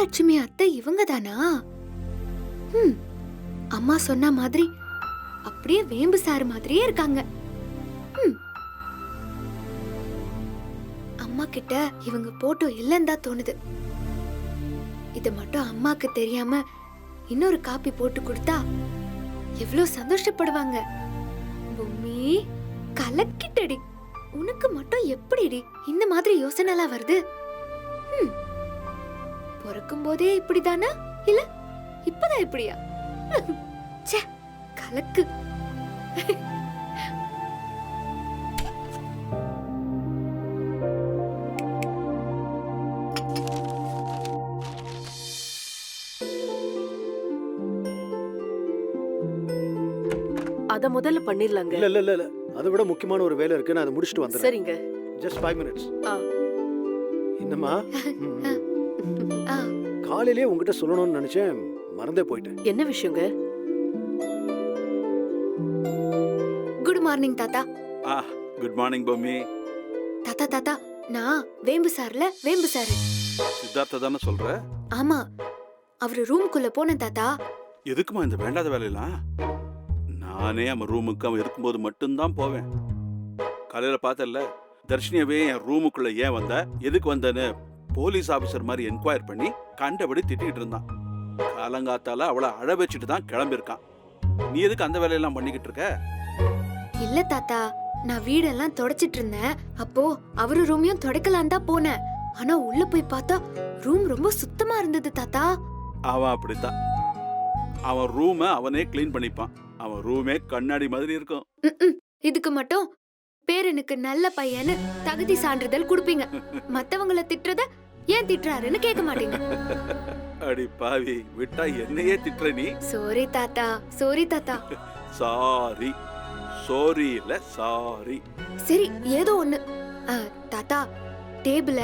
அன்னலட்சுமி அத்தை இவங்க தானா? அம்மா சொன்ன மாதிரி அப்படியே வேம்பு சாறு மாதிரியே இருக்காங்க. அம்மா கிட்ட இவங்க போட்டோ இல்லன்னு தான் தோணுது. இத மட்டும் அம்மாக்கு தெரியாம இன்னொரு காப்பி போட்டு கொடுத்தா எவ்வளவு சந்தோஷப்படுவாங்க. பூமி கலக்கிட்டடி. உனக்கு மட்டும் எப்படிடி இந்த மாதிரி யோசனை எல்லாம் வருது? பிறக்கும் போதே இப்படிதானா இல்ல இப்பதான் இப்படியா? ச்சே, கலக்கு. அத முதல்ல பண்ணிரலாங்க. இல்ல இல்ல இல்ல இல்ல, அதை விட முக்கியமான ஒரு வேலை இருக்கு, நான் அதை முடிச்சிட்டு வந்துறேன். சரிங்க. just 5 minutes. என்னம்மா? ஆ, காலையிலே உங்ககிட்ட சொல்லணும்னு நினைச்சேன், மறந்தே போயிட்டேன். என்ன விஷயங்க? குட் மார்னிங் தாத்தா. Good morning Bommi. தாத்தா தாத்தா, நான் வேம்பு சார்ல வேம்பு சாரு. சித்தார்த்த தானே சொல்ற? ஆமா, அவரு ரூம்குள்ள போனேன் தாத்தா. எதுக்குமா இந்த வேண்டாத வேலையெல்லாம்? நானே அவன் ரூமுக்கு அவன் இருக்கும்போது மட்டும்தான் போவேன். காலையில பார்த்தல, தர்ஷினியவே என் ரூமுக்குள்ள ஏன் வந்த, எதுக்கு வந்தேன்னு போலீஸ் ஆபீசர் மாதிரி என்கொயர் பண்ணி கண்டபடி திட்டிட்டு இருந்தான். காலங்காத்தால அவளை அழ வச்சுட்டு தான் கிளம்பியிருக்கான். நீ எதுக்கு அந்த வேலையெல்லாம் பண்ணிக்கிட்டு இருக்க? இல்ல தாத்தா, நான் வீடெல்லாம் தொடச்சிட்டு இருந்தேன். அப்போ அவரு ரூமையும் தொடக்கலாம் தான் போனேன். ஆனா உள்ள போய் பார்த்தா ரூம் ரொம்ப சுத்தமா இருந்தது தாத்தா. அவன் அப்படித்தான். அவன் ரூமை அவனே கிளீன் பண்ணிப்பான். அவன் ரூமே கண்ணாடி மாதிரி இருக்கும். இதுக்கு மட்டும் பேரனுக்கு நல்ல பையன்னு தகுதி சான்றிதழ் கொடுப்பீங்க. மத்தவங்கள திட்டுறத ஏன் திட்டுறாருன்னு கேட்க மாட்டீங்க. அடி பாவி, விட்டா என்னையே திட்டுற நீ. சாரி தாத்தா, சாரி தாத்தா. சாரி சாரி இல்ல சாரி. சரி, ஏதோ ஒண்ணு. தாத்தா, டேபிள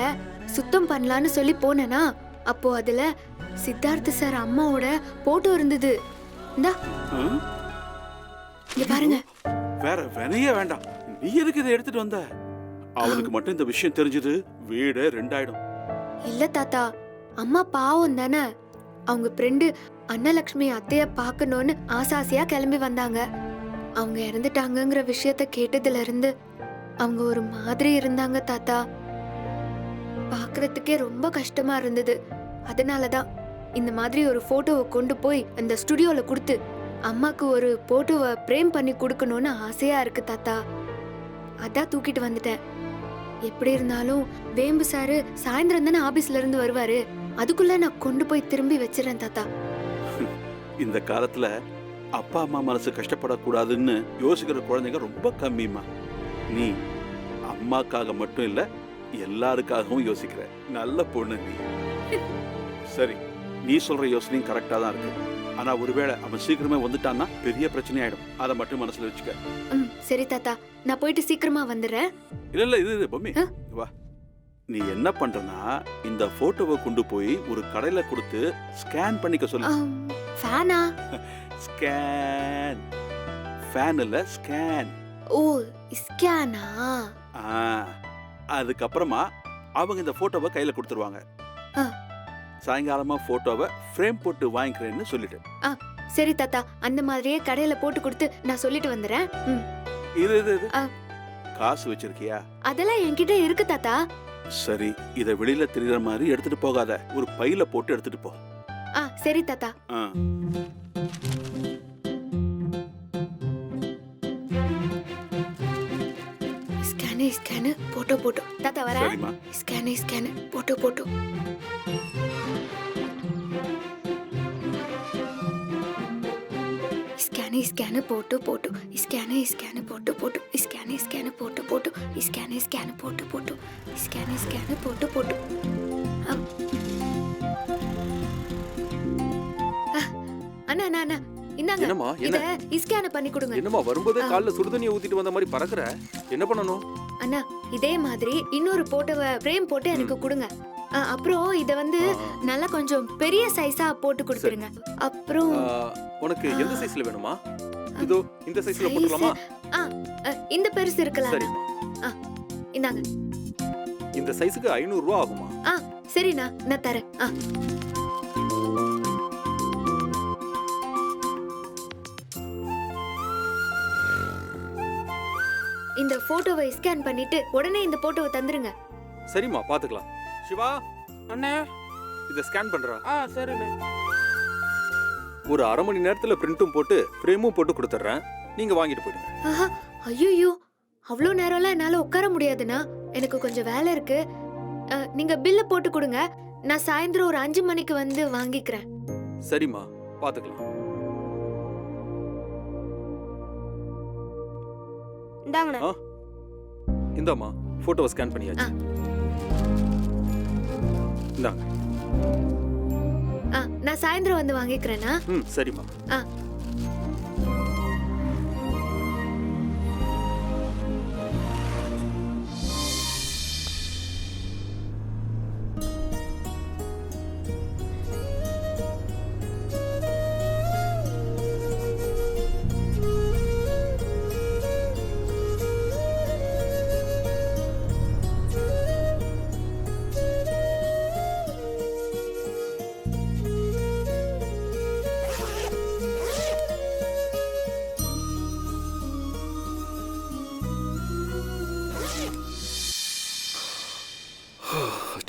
சுத்தம் பண்ணலான்னு சொல்லி போனேனா, அப்போ அதுல சித்தார்த்த சார் அம்மாவோட போட்டோ இருந்தது. இந்தா இங்க பாருங்க. வேற வினையே வேண்டாம், நீ எதுக்கு இதை எடுத்துட்டு வந்த? அவனுக்கு மட்டும் இந்த விஷயம் தெரிஞ்சது வீடே ரெண்டாயிடும். இல்ல தாத்தா, அம்மா பாவம் தானே. அவங்க ஃப்ரெண்டு அன்னலட்சுமி அத்தைய பார்க்கணும்னு ஆசாசியா கிளம்பி வந்தாங்க. அவங்க இறந்துட்டாங்கங்கிற விஷயத்த கேட்டதுல இருந்து அவங்க ஒரு மாதிரி இருந்தாங்க தாத்தா. பாக்குறதுக்கே ரொம்ப கஷ்டமா இருந்தது. அதனாலதான் இந்த மாதிரி ஒரு போட்டோவை கொண்டு போய் அந்த ஸ்டுடியோல கொடுத்து அம்மாக்கு ஒரு போட்டோவை பிரேம் பண்ணி கொடுக்கணும்னு ஆசையா இருக்கு தாத்தா. அதான் தூக்கிட்டு வந்துட்டேன். எப்படி இருந்தாலும் வேம்பு சாரு சாயந்தரம் தானே ஆபீஸ்ல இருந்து வருவாரு. அதுக்குள்ள நான் கொண்டு போய் திரும்பி வச்சிடறேன் தாத்தா. இந்த காலத்துல அப்பா அம்மா மனசு கஷ்டப்படக்கூடாதுன்னு யோசிக்கிற குழந்தைங்க ரொம்ப கம்மிமா. நீ அம்மாக்காக மட்டும் இல்ல, எல்லாருக்காகவும் யோசிக்கிற நல்ல பொண்ணு நீ. சரி, நீ சொல்ற யோசனையும் கரெக்டா தான் இருக்கு. ஆனா ஒருவேளை அவன் சீக்கிரமே வந்துட்டான்னா பெரிய பிரச்சனை ஆயிடும். அதை மட்டும் மனசுல வச்சுக்க. சரி தாத்தா, நான் போயிட்டு சீக்கிரமா வந்துடுறேன். இல்ல இல்ல, இது பொம்மி வா. நீ என்ன பண்றனா, இந்த போட்டோவை கொண்டு போய் ஒரு கடையில கொடுத்து ஸ்கேன் பண்ணிக்க சொல்லு. ஃபேனா? ஸ்கேன். ஃபேன் இல்ல, ஸ்கேன். ஓ, ஸ்கேனா? அதுக்கப்புறமா அவங்க இந்த போட்டோவை கையில கொடுத்துருவாங்க. சாயங்காலமா போட்டோவை ஃப்ரேம் போட்டு வாங்கிக்கிறேன்னு சொல்லிட்டு. சரி தாத்தா, அந்த மாதிரியே கடையில போட்டு கொடுத்து நான் சொல்லிட்டு வந்துறேன். இது காசு வச்சிருக்கியா? அதெல்லாம் என்கிட்ட இருக்கு தாத்தா. சரி, இத வெளியில தெரியற மாதிரி எடுத்துட்டு போகாத, ஒரு பையில போட்டு எடுத்துட்டு போ. சரி தாத்தா. Scan scan photo photo. தாத்தா வரேன். Scan scan photo photo. Scan scan photo photo. Scan scan photo photo. Scan scan photo photo. Scan scan photo photo. Scan scan photo photo. அண்ணா அண்ணா அண்ணா, இந்தாங்க. என்னம்மா, இத ஸ்கேன் பண்ணி கொடுங்க. என்னம்மா, வரும்போதே கால்ல சுடுதண்ணியை ஊத்திட்டு வந்த மாதிரி பறக்குற? என்ன பண்ணணும்? அண்ணா, இதே மாதிரி இன்னொரு போட்டோவை ஃப்ரேம் போட்டு எனக்கு கொடுங்க. அப்புறம் இத வந்து நல்லா கொஞ்சம் பெரிய சைஸா போட்டு கொடுத்துருங்க. அப்புறம் உனக்கு எந்த சைஸ்ல வேணுமா? இதோ இந்த சைஸ்ல போட்டுக்கலாமா? இந்த பெருசு இருக்கலாம். சரி, இந்தாங்க. இந்த சைஸ்க்கு 500 ரூபாய் ஆகுமா? சரிண்ணா, நான் தரேன். இந்த போட்டோவை ஸ்கேன் பண்ணிட்டு உடனே இந்த போட்டோவை தந்துருங்க. சரிம்மா பாத்துக்கலாம். சிவா அண்ணே. இத ஸ்கேன் பண்றா. சரிண்ணே. ஒரு அரை மணி நேரத்துல பிரிண்டும் போட்டு ஃப்ரேமும் போட்டு கொடுத்துட்றேன். நீங்க வாங்கிட்டு போயிடுங்க. ஆஹா, ஐயோ, அவ்வளோ நேரம்லாம் என்னால உட்கார முடியாதுண்ணா. எனக்கு கொஞ்சம் வேலை இருக்கு. நீங்க பில்ல போட்டு கொடுங்க. நான் சாயந்தரம் ஒரு 5 மணிக்கு வந்து வாங்கிக்கிறேன். சரிம்மா பாத்துக்கலாம். இந்தாங்கண்ணே. இந்தாம்மா போட்டோவை ஸ்கேன் பண்ணியாச்சு. இந்தாங்க. நான் சாயந்தரம் வந்து வாங்கிக்கிறேன்னா. சரிம்மா.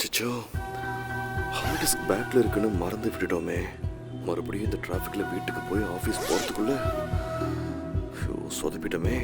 அச்சோ, ஹார்ட் டிஸ்க் பேக்ல இருக்குன்னு மறந்து விட்டுட்டோமே. மறுபடியும் இந்த டிராஃபிக்ல வீட்டுக்கு போய் ஆஃபீஸ் போறதுக்குள்ள சொதப்பிட்டோமே.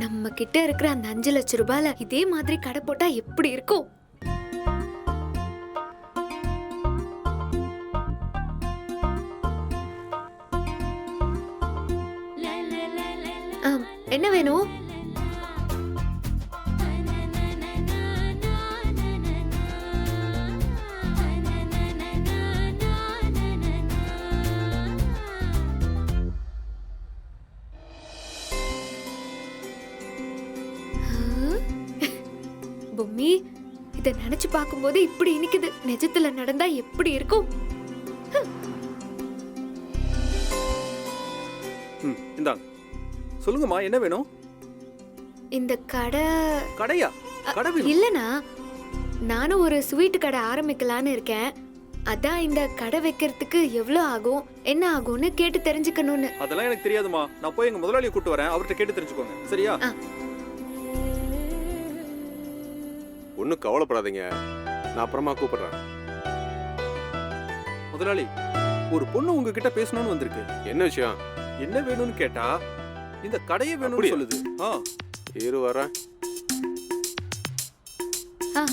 நம்ம கிட்ட இருக்கிற அந்த 5 லட்சம் ரூபாயில இதே மாதிரி கடை போட்டா எப்படி இருக்கும்? என்ன வேணும்? பொம்மி, இத நினைச்சு பார்க்கும்போது இப்படி இனிக்குது. நிஜத்துல நடந்தா எப்படி இருக்கும்? இந்தாங்க. சொல்லுங்கம்மா, என்ன வேணும்? இந்த கடை கடையா? கடை வேணும்? இல்லனா, நானும் ஒரு ஸ்வீட் கடை ஆரம்பிக்கலான்னு இருக்கேன். அதான் இந்த கடை வைக்கிறதுக்கு எவ்வளவு ஆகும், என்ன ஆகும்னு கேட்டு தெரிஞ்சுக்கணும்னு. அதெல்லாம் எனக்கு தெரியாதுமா. நான் போய் எங்க முதலாளியை கூட்டு வரேன். அவர்கிட்ட கேட்டு தெரிஞ்சுக்கோங்க. சரியா? ஒன்றும் கவலைப்படாதீங்க, நான் அப்புறமா கூப்பிடுறேன். முதலாளி, ஒரு பொண்ணு உங்ககிட்ட பேசணும்னு வந்திருக்கு. என்ன விஷயம்? என்ன வேணும்னு கேட்டா இந்த கடையை வேணும்னு அப்படியா? சொல்லுது. இரு வரேன். ஆ.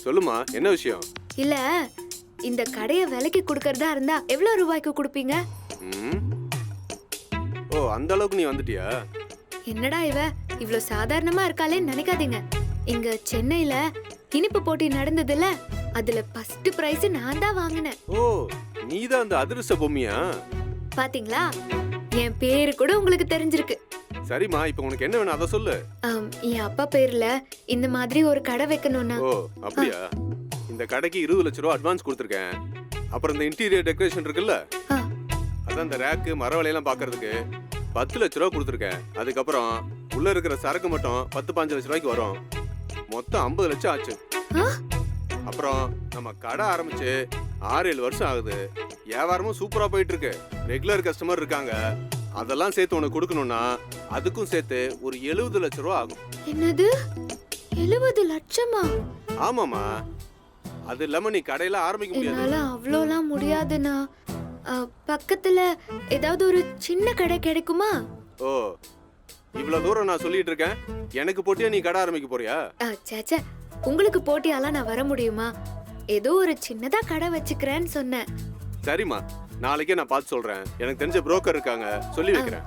சொல்லுமா, என்ன விஷயம்? இல்ல, இந்த கடையை விலைக்கு கொடுக்கறதா இருந்தா எவ்வளவு ரூபாய்க்கு கொடுப்பீங்க? ம்? ஓ, அந்த அளவுக்கு நீ வந்துட்டியா? என்னடா இவ இவ்ளோ சாதாரணமா இருக்காளேன்னு நினைக்காதீங்க. இங்க சென்னையில இனிப்பு போட்டி நடந்ததுல அதுல ஃபர்ஸ்ட் பிரைஸ் நான் தான் வாங்கினேன். ஓ, நீதான் அந்த அதிர்ஷ்ட பொம்மியா? பாத்தீங்களா, என் பேரு கூட உங்களுக்கு தெரிஞ்சிருக்கு. சரிம்மா, இப்போ உனக்கு என்ன வேணும் அதை சொல்லு. என் அப்பா பேர்ல இந்த மாதிரி ஒரு கடை வைக்கணும்னா. ஓ, அப்படியா? இந்த கடைக்கு 20 லட்ச ரூபா அட்வான்ஸ் கொடுத்துருக்கேன். அப்புறம் இந்த இன்டீரியர் டெக்கரேஷன் இருக்குல்ல, ஆ. அதான் இந்த ரேக்கு மரவலையெல்லாம் பாக்குறதுக்கு 10 லட்ச ரூபா கொடுத்துருக்கேன். அதுக்கப்புறம் உள்ள இருக்கிற சரக்கு மட்டும் 10-15 லட்ச ரூபாய்க்கு வரும். மொத்தம் 50 லட்சம் ஆச்சு. ஆ? அப்புறம் நம்ம கடை ஆரம்பிச்சு 6-7 வருஷம் ஆகுது. வியாபாரமும் சூப்பரா போயிட்டு இருக்கு. ரெகுலர் கஸ்டமர் இருக்காங்க. அதெல்லாம் சேர்த்து உனக்கு கொடுக்கணும்னா அதுக்கும் சேர்த்து ஒரு 70 லட்ச ரூபா ஆகும். என்னது, 70 லட்சமா? ஆமாமா, அது இல்லாம நீ கடையில ஆரம்பிக்க முடியாது. என்னால அவ்வளோலாம் முடியாதுண்ணா. பக்கத்துல ஏதாவது ஒரு சின்ன கடை கிடைக்குமா? ஓ, இவ்வளவு தூரம் நான் சொல்லிட்டு இருக்கேன், எனக்கு போட்டியா நீ கடை ஆரம்பிக்க போறியா? சேச்சே, உங்களுக்கு போட்டியாலாம் நான் வர முடியுமா? ஏதோ ஒரு சின்னதா கடை வச்சுக்கிறேன்னு சொன்னேன். சரிம்மா, நாளைக்கே நான் பார்த்து சொல்றேன். எனக்கு தெரிஞ்ச புரோக்கர் இருக்காங்க, சொல்லி வைக்கிறேன்.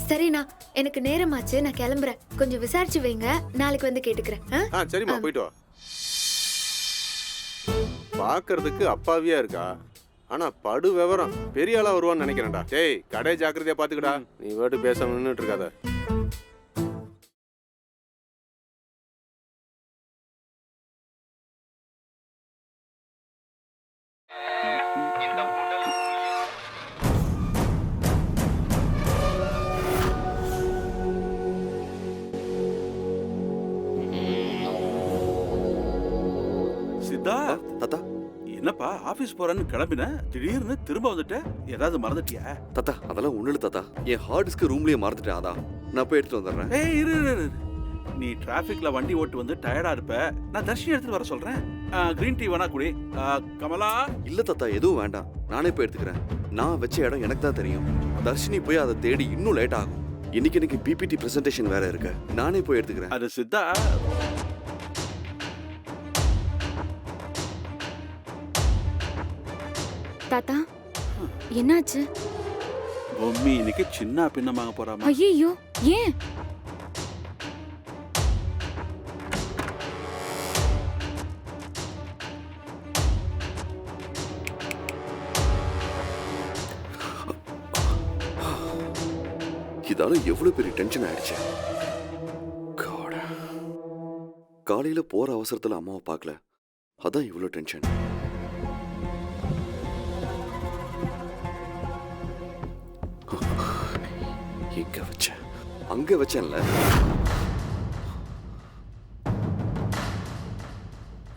சரிண்ணா, எனக்கு நேரமாச்சு, நான் கிளம்புறேன். கொஞ்சம் விசாரிச்சு வைங்க, நாளைக்கு வந்து கேட்டுக்கிறேன். ஆ? சரிம்மா, போயிட்டு வா. பார்க்கறதுக்கு அப்பாவியா இருக்கா, ஆனா படு விவரம் பெரிய ஆளா வருவான்னு நினைக்கிறேன்டா. டேய், கடை ஜாக்கிரதையா பாத்துக்கடா. நீ வாட்டு பேசாம நின்னுட்டு இருக்காத. சித்தார்த், தாத்தா என்னப்பா ஆபீஸ் போறேன்னு கிளம்பின, திடீர்னு திரும்ப வந்துட்ட? ஏதாவது மறந்துட்டியா? தாத்தா அதெல்லாம் ஒண்ணு இல்ல தாத்தா, என் ஹார்ட் டிஸ்க் ரூம்லயே மறந்துட்டேன். அதான் நான் போய் எடுத்துட்டு வந்துடுறேன். ஏய் இரு இரு, இரு. நீ டிராஃபிக்ல வண்டி ஓட்டு வந்து டயர்டா இருப்ப, நான் தர்ஷினி எடுத்துட்டு வர சொல்றேன். கிரீன் டீ வேணா குடி. கமலா. இல்ல தாத்தா, எதுவும் வேண்டாம், நானே போய் எடுத்துக்கிறேன். நான் வச்ச இடம் எனக்கு தான் தெரியும். தர்ஷினி போய் அதை தேடி இன்னும் லேட் ஆகும். இன்னைக்கு எனக்கு பிபிடி பிரசன்டேஷன் வேற இருக்கு, நானே போய் எடுத்துக்கிறேன். அது சித்தா. தாத்தா என்னாச்சு? பொம்மி இன்னைக்கு சின்ன பின்னமாக போறாமா? ஐயோ, ஏன்? இதால எவ்வளவு பெரிய டென்ஷன் ஆயிடுச்சு. God. காலையில போற அவசரத்துல அம்மாவை பார்க்கல, அதான் இவ்வளவு டென்ஷன். எங்க வச்சேன்? அங்க வச்சேன்ல.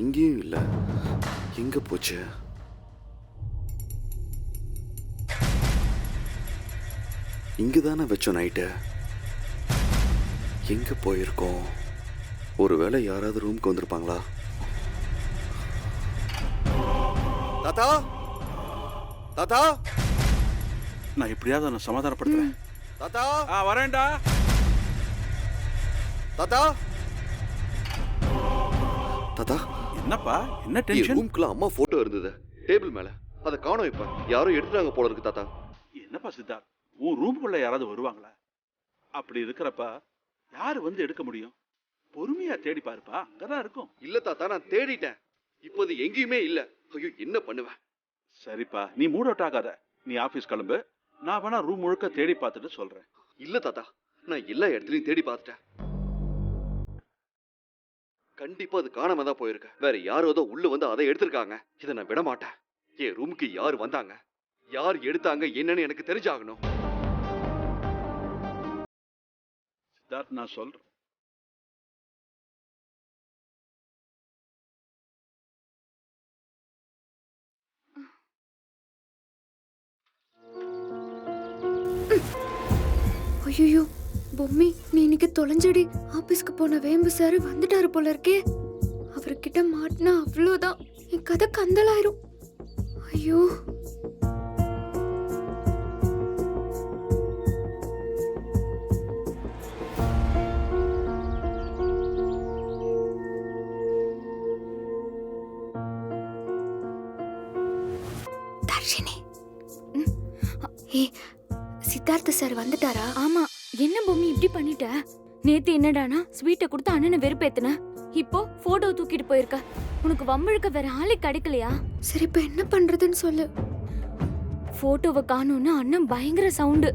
இங்கேயும் இல்ல, எங்க போச்சு? இங்கதானே வச்சோம் நைட்டு. எங்க போயிருக்கோம்? ஒருவேளை யாராவது ரூம்க்கு வந்திருப்பாங்களா? தாத்தா தாத்தா, நான் எப்படியாவது நான் சமாதானப்படுத்துறேன். தாத்தா வரேன்டா. தாத்தா தாத்தா, என்னப்பா, என்ன என் டென்ஷன்? ரூம்க்குள்ள அம்மா போட்டோ இருந்தது டேபிள் மேல, அதை காணோம். இப்ப யாரோ எடுத்துட்டாங்க போல இருக்கு தாத்தா. என்னப்பா சித்தார்த், உன் ரூமுக்குள்ள யாராவது வருவாங்களா? அப்படி இருக்கிறப்ப யாரு வந்து எடுக்க முடியும்? பொறுமையா தேடி பாருப்பா, அங்கதான் இருக்கும். இல்ல தாத்தா, நான் தேடிட்டேன், இப்போது எங்கேயுமே இல்ல. ஐயோ, என்ன பண்ணுவேன்? சரிப்பா, நீ மூட் அவுட் ஆகாத. நீ ஆபீஸ் கிளம்பு, நான் வேணா ரூம் முழுக்க தேடி பார்த்துட்டு சொல்றேன். இல்ல தாத்தா, நான் எல்லா இடத்துலயும் தேடி பார்த்துட்டேன். கண்டிப்பா அது காணாம தான் போயிருக்கு. வேற யாரோ தான் உள்ள வந்து அதை எடுத்திருக்காங்க. இதை நான் விட மாட்டேன். என் ரூமுக்கு யார் வந்தாங்க, யார் எடுத்தாங்க, என்னன்னு எனக்கு தெரிஞ்சாகணும். சித்தார்த், நான் சொல்றேன். ஐயோ பொம்மி, நீ இன்னைக்கு தொலைஞ்சடி. ஆபீஸ்க்கு போன வேம்பு சார் வந்துட்டாரு போல இருக்கே. அவர்கிட்ட மாட்டினா அவ்வளோதான், என் கதை கந்தலாயிரும். ஐயோ. தர்ஷினி, சித்தார்த்த சார் வந்துட்டாரா? ஆமா. என்ன பொம்மி இப்படி பண்ணிட்ட? நேத்து என்னடானா ஸ்வீட்டை கொடுத்து அண்ணனை வெறுப்பேத்துன, இப்போ போட்டோ தூக்கிட்டு போயிருக்க. உனக்கு வம்பிழுக்க வேற ஆளே கிடைக்கலையா? சரி, இப்ப என்ன பண்றதுன்னு சொல்லு. போட்டோவை காணோன்னு அண்ணன் பயங்கர சவுண்டு.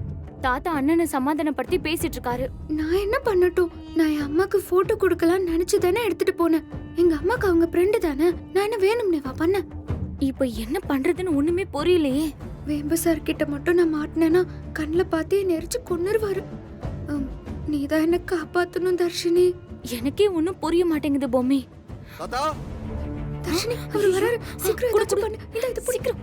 தாத்தா அண்ணனை சமாதானப்படுத்தி பேசிட்டு இருக்காரு. நான் என்ன பண்ணட்டும்? நான் என் அம்மாக்கு போட்டோ கொடுக்கலாம்னு நினைச்சு தானே எடுத்துட்டு போனேன். எங்க அம்மாக்கு அவங்க ஃப்ரெண்டு தானே, நான் என்ன வேணும்னேவா பண்ண? இப்போ என்ன பண்றதுன்னு ஒண்ணுமே புரியலையே. வேம்பு சார் கிட்ட மட்டும் நான் மாட்டினேன்னா கண்ணில் பார்த்து நெரிச்சு கொன்னுருவாரு. நீதான் என்ன காப்பாத்தணும் தர்ஷினி. எனக்கே ஒண்ணும் புரிய மாட்டேங்குது பொம்மி. தாத்தா தர்ஷினி, அவர் வராரு. சீக்கிரம் ஏதாச்சும் பண்ணு. இது சீக்கிரம்.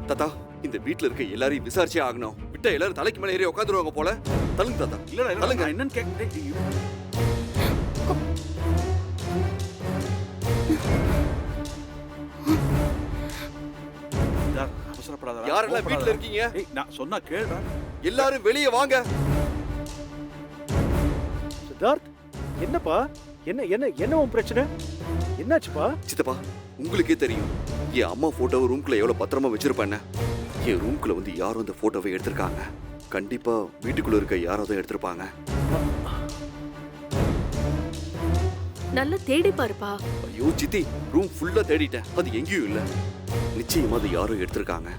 தாத்தா, இந்த வீட்ல இருக்க எல்லாரையும் விசாரிச்சே ஆகணும். விட்டா எல்லாரும் தலைக்கு மேல ஏறி உட்காந்துருவாங்க போல. தள்ளுங்க தாத்தா. இல்லடா, தள்ளுங்க. நான் என்னன்னு கேட்க. அவசரப்படாத. யாரெல்லாம் வீட்ல இருக்கீங்க? நான் சொன்னா கேளுடா. எல்லாரும் வெளியே வாங்க. சித்தார்த், என்னப்பா? என்ன என்ன என்ன உன் பிரச்சனை? என்னாச்சுப்பா? சித்தப்பா, உங்களுக்கே தெரியும், என் அம்மா போட்டோவை ரூம்குள்ள எவ்வளவு பத்திரமா வச்சிருப்பேன்னு. என் ரூம்குள்ள வந்து யாரும் இந்த போட்டோவை எடுத்திருக்காங்க. கண்டிப்பா வீட்டுக்குள்ள இருக்க யாராவது எடுத்திருப்பாங்க. நல்லா தேடி பாருப்பா. ஐயோ சித்தி, ரூம் ஃபுல்லா தேடிட்டேன், அது எங்கேயும் இல்ல. நிச்சயமா அது யாரும் எடுத்திருக்காங்க.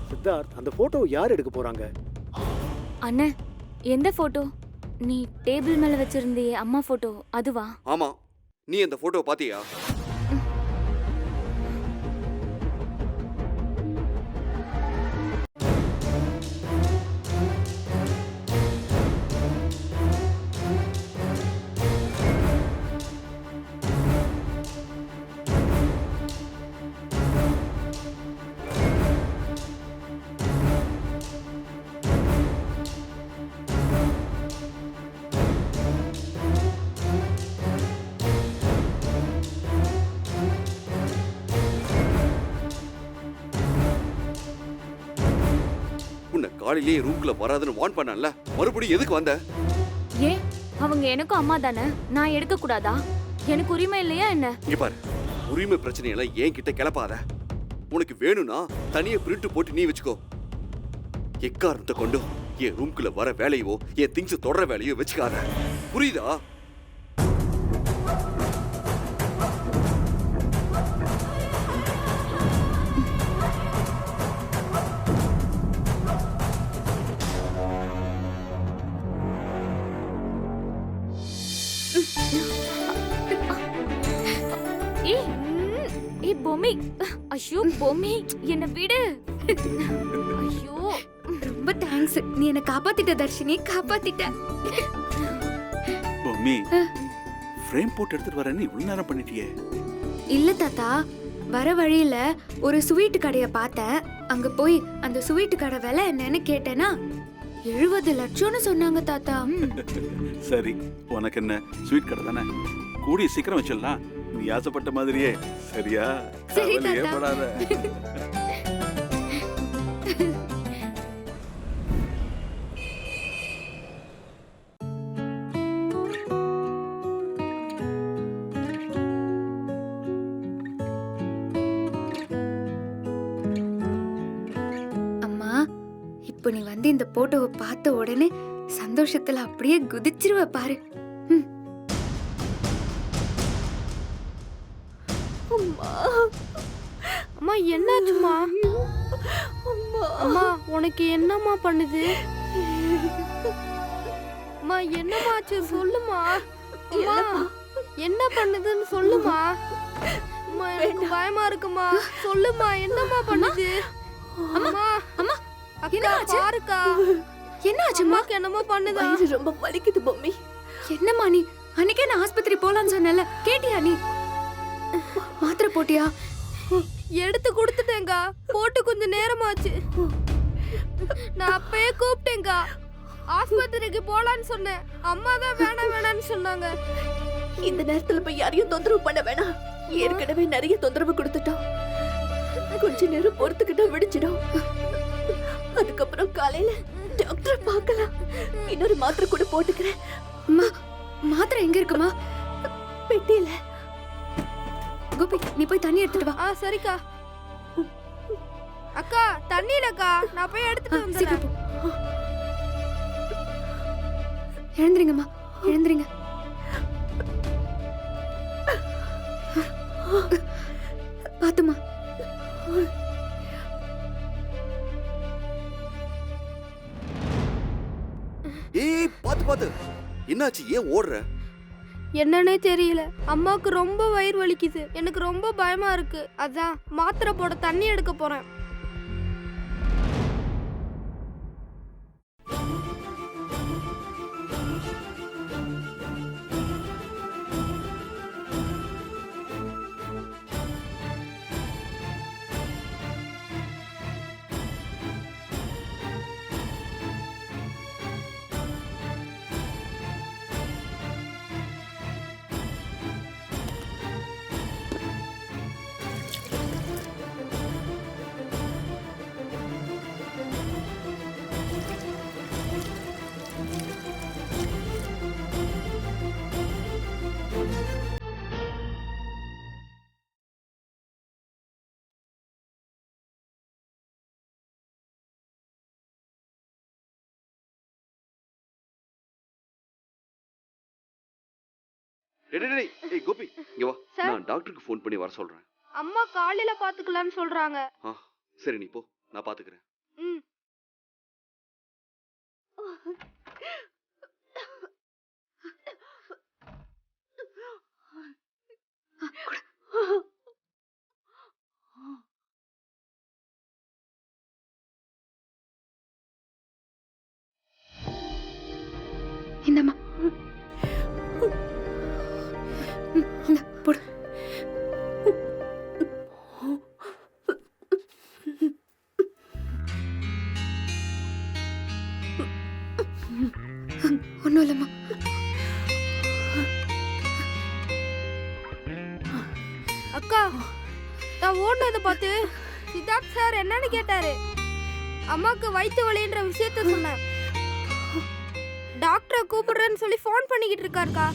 சித்தார்த், அந்த போட்டோ யார் எடுக்க போறாங்க? அண்ணே, எந்த போட்டோ? நீ டேபிள் மேல வச்சிருந்தியே அம்மா போட்டோ, அதுவா? ஆமா, நீ அந்த போட்டோ பாத்தியா? உன்னை காலையிலேயே ரூம்குள்ள வராதுன்னு வார்ன் பண்ணல, மறுபடியும் எதுக்கு வந்த? ஏன், அவங்க எனக்கும் அம்மா தானே, நான் எடுக்க கூடாதா? எனக்கு உரிமை இல்லையா என்ன? இங்க பாரு, உரிமை பிரச்சனையெல்லாம் ஏன் கிட்ட கிளப்பாத. உனக்கு வேணும்னா தனியா பிரிண்ட் போட்டு நீ வச்சுக்கோ. எக்காரணத்தை கொண்டு என் ரூம்குள்ள வர வேலையோ என் திங்ஸ் தொடர வேலையோ வச்சுக்காத, புரியுதா? ஏய் பொம்மி, ஐயோ பொம்மி, என்ன விடு. ஐயோ, ரொம்ப தேங்க்ஸ், நீ என்ன காப்பாத்திட்ட தர்ஷினி, காப்பாத்திட்ட. பொம்மி, ஃப்ரேம் போட்டு எடுத்துட்டு வரேன்னு இவ்வளவு நேரம் பண்ணிட்டியே. இல்ல தாத்தா, வர வழியில ஒரு ஸ்வீட் கடைய பார்த்தேன். அங்க போய் அந்த ஸ்வீட் கடை விலை என்னன்னு கேட்டேனா 70 லட்சம்னு சொன்னாங்க தாத்தா. சரி, உனக்கு என்ன, ஸ்வீட் கடை தானே, கூடிய சீக்கிரம் வச்சிடலாம். நீ ஆசைப்பட்ட மாதிரியே. சரியா? சரி கவலையே தாத்தா. படாத. அம்மா, இப்போ நீ வந்து இந்த போட்டோவை பார்த்த உடனே சந்தோஷத்துல அப்படியே குதிச்சிருவ பாரு. அம்மா என்னாச்சுமா? அம்மா உனக்கு என்னம்மா பண்ணுது? அம்மா என்னம்மா ஆச்சு சொல்லுமா. அம்மா என்ன பண்ணுதுன்னு சொல்லுமா. அம்மா எனக்கு பயமா இருக்குமா, சொல்லுமா என்னம்மா பண்ணுது. அம்மா அம்மா, அக்கா பாருக்கா, என்ன ஆச்சுமா? அம்மாக்கு என்னமோ பண்ணுதா? ரொம்ப வலிக்குது பொம்மி. என்னம்மா நீ? அன்னைக்கே நான் ஆஸ்பத்திரி போலான்னு சொன்னல, கேட்டியா நீ? மாத்திரை போட்டியா? எடுத்து கொடுத்துட்டேங்க, போட்டு கொஞ்சம் நேரமாச்சு. நான் அப்பயே கூப்பிட்டேங்க, ஆஸ்பத்திரிக்கு போலான்னு சொன்னேன். அம்மா தான் வேணாம் வேணான்னு சொன்னாங்க. இந்த நேரத்துல போய் யாரையும் தொந்தரவு பண்ண வேணாம். ஏற்கனவே நிறைய தொந்தரவு கொடுத்துட்டோம். கொஞ்ச நேரம் பொறுத்துக்கிட்டா விடிச்சிடும். அதுக்கப்புறம் காலையில டாக்டர் பார்க்கலாம். இன்னொரு மாத்திரை கூட போட்டுக்கிறேன். அம்மா, மாத்திரை எங்க இருக்குமா? பெட்டியில. கோபி, நீ போய் தண்ணி எடுத்துட்டு வா. சரிக்கா. அக்கா தண்ணி இல்லக்கா, நான் போய் எடுத்துட்டு வந்துடுறேன். சீக்கிரம் போ. எழுந்திரிங்கம்மா, எழுந்திரிங்க. பாத்துமா. ஏய் பாத்து பாத்து, என்னாச்சு? ஏன் ஓடுற? என்னன்னே தெரியல, அம்மாவுக்கு ரொம்ப வயிறு வலிக்குது. எனக்கு ரொம்ப பயமா இருக்கு. அதான் மாத்திரை போட தண்ணி எடுக்க போறேன். ஏய் கோபி இங்க வா. சார். நான் டாக்டருக்கு ஃபோன் பண்ணி வர சொல்றேன். அம்மா காலையில பாத்துக்கலாம்னு சொல்றாங்க. சரி நீ போ, நான் பாத்துக்கிறேன். ம். இந்தம்மா இந்த போடு. ஒன்றும் இல்லைம்மா. அக்கா நான் ஓடுனதை பார்த்து சித்தார்த் சார் என்னன்னு கேட்டாரு. அம்மாக்கு வயிற்று வலின்ற விஷயத்த சொன்னேன். டாக்டரை கூப்பிடுறேன்னு சொல்லி ஃபோன் பண்ணிக்கிட்டு இருக்காருக்கா.